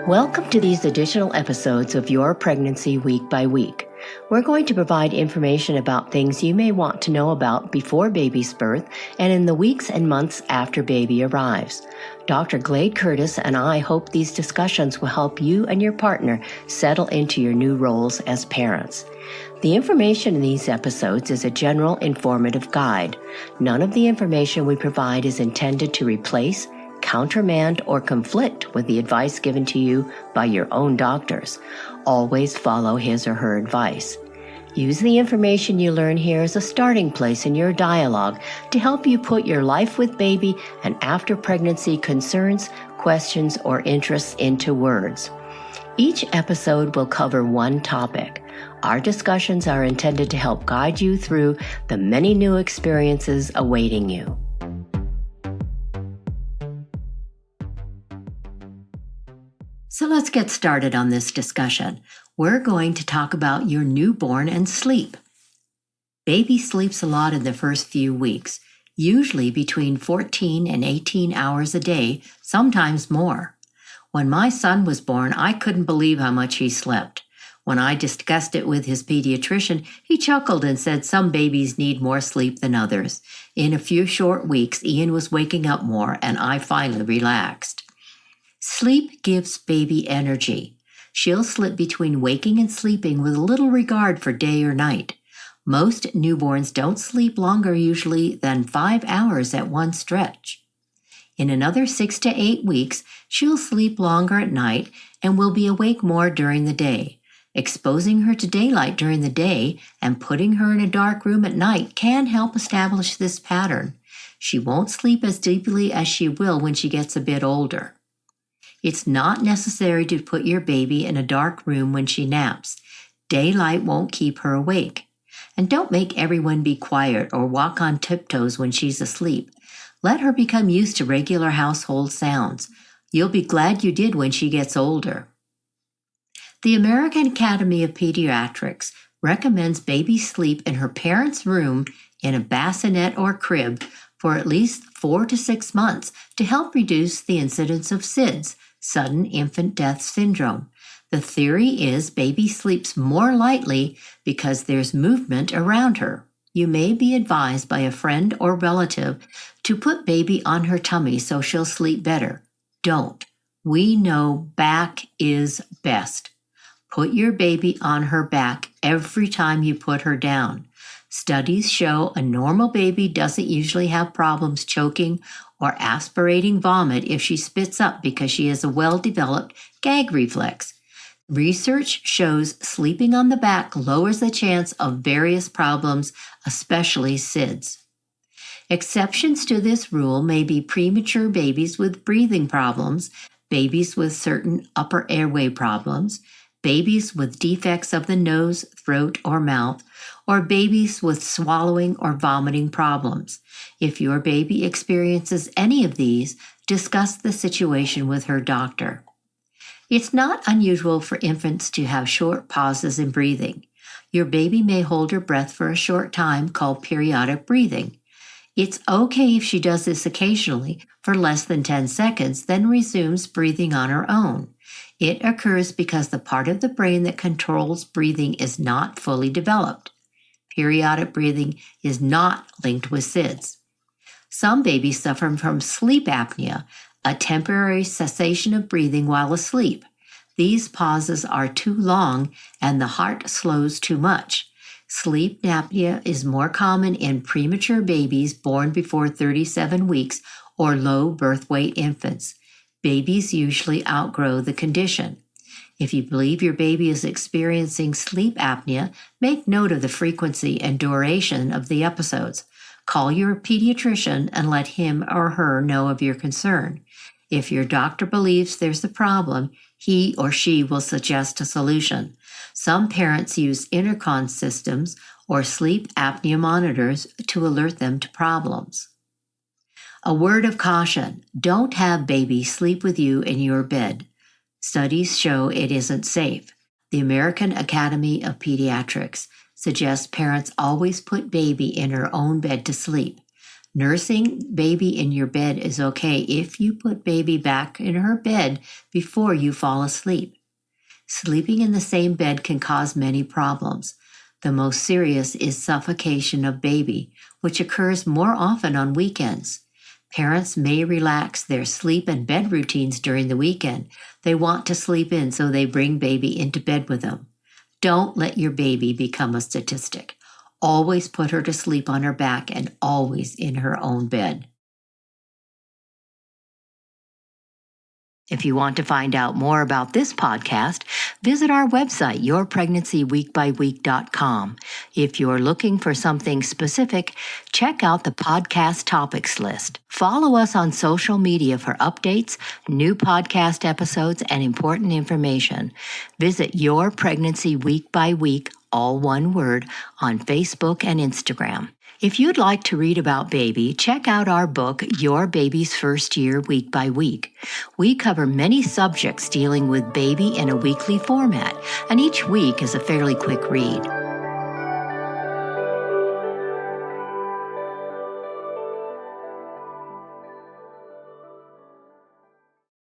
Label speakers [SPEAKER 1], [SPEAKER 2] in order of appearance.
[SPEAKER 1] Welcome to these additional episodes of Your Pregnancy Week by Week. We're going to provide information about things you may want to know about before baby's birth and in the weeks and months after baby arrives. Dr. Glade Curtis and I hope these discussions will help you and your partner settle into your new roles as parents. The information in these episodes is a general informative guide. None of the information we provide is intended to replace, countermand, or conflict with the advice given to you by your own doctors. Always follow his or her advice. Use the information you learn here as a starting place in your dialogue to help you put your life with baby and after pregnancy concerns, questions, or interests into words. Each episode will cover one topic. Our discussions are intended to help guide you through the many new experiences awaiting you. So let's get started on this discussion. We're going to talk about your newborn and sleep. Baby sleeps a lot in the first few weeks, usually between 14 and 18 hours a day, sometimes more. When my son was born, I couldn't believe how much he slept. When I discussed it with his pediatrician, he chuckled and said some babies need more sleep than others. In a few short weeks, Ian was waking up more, and I finally relaxed. Sleep gives baby energy. She'll slip between waking and sleeping with little regard for day or night. Most newborns don't sleep longer usually than 5 hours at one stretch. In another 6 to 8 weeks, she'll sleep longer at night and will be awake more during the day. Exposing her to daylight during the day and putting her in a dark room at night can help establish this pattern. She won't sleep as deeply as she will when she gets a bit older. It's not necessary to put your baby in a dark room when she naps. Daylight won't keep her awake. And don't make everyone be quiet or walk on tiptoes when she's asleep. Let her become used to regular household sounds. You'll be glad you did when she gets older. The American Academy of Pediatrics recommends baby sleep in her parents' room in a bassinet or crib for at least 4 to 6 months to help reduce the incidence of SIDS, sudden infant death syndrome. The theory is baby sleeps more lightly because there's movement around her. You may be advised by a friend or relative to put baby on her tummy so she'll sleep better. Don't. We know back is best. Put your baby on her back every time you put her down. Studies show a normal baby doesn't usually have problems choking or aspirating vomit if she spits up because she has a well-developed gag reflex. Research shows sleeping on the back lowers the chance of various problems, especially SIDS. Exceptions to this rule may be premature babies with breathing problems, babies with certain upper airway problems, babies with defects of the nose, throat, or mouth, or babies with swallowing or vomiting problems. If your baby experiences any of these, discuss the situation with her doctor. It's not unusual for infants to have short pauses in breathing. Your baby may hold her breath for a short time, called periodic breathing. It's okay if she does this occasionally for less than 10 seconds, then resumes breathing on her own. It occurs because the part of the brain that controls breathing is not fully developed. Periodic breathing is not linked with SIDS. Some babies suffer from sleep apnea, a temporary cessation of breathing while asleep. These pauses are too long and the heart slows too much. Sleep apnea is more common in premature babies born before 37 weeks or low birth weight infants. Babies usually outgrow the condition. If you believe your baby is experiencing sleep apnea, make note of the frequency and duration of the episodes. Call your pediatrician and let him or her know of your concern. If your doctor believes there's a problem, he or she will suggest a solution. Some parents use intercom systems or sleep apnea monitors to alert them to problems. A word of caution: don't have baby sleep with you in your bed. Studies show it isn't safe. The American Academy of Pediatrics suggests parents always put baby in her own bed to sleep. Nursing baby in your bed is okay if you put baby back in her bed before you fall asleep. Sleeping in the same bed can cause many problems. The most serious is suffocation of baby, which occurs more often on weekends. Parents may relax their sleep and bed routines during the weekend. They want to sleep in, so they bring baby into bed with them. Don't let your baby become a statistic. Always put her to sleep on her back and always in her own bed. If you want to find out more about this podcast, visit our website, yourpregnancyweekbyweek.com. If you're looking for something specific, check out the podcast topics list. Follow us on social media for updates, new podcast episodes, and important information. Visit Your Pregnancy Week by Week, all one word, on Facebook and Instagram. If you'd like to read about baby, check out our book, Your Baby's First Year Week by Week. We cover many subjects dealing with baby in a weekly format, and each week is a fairly quick read.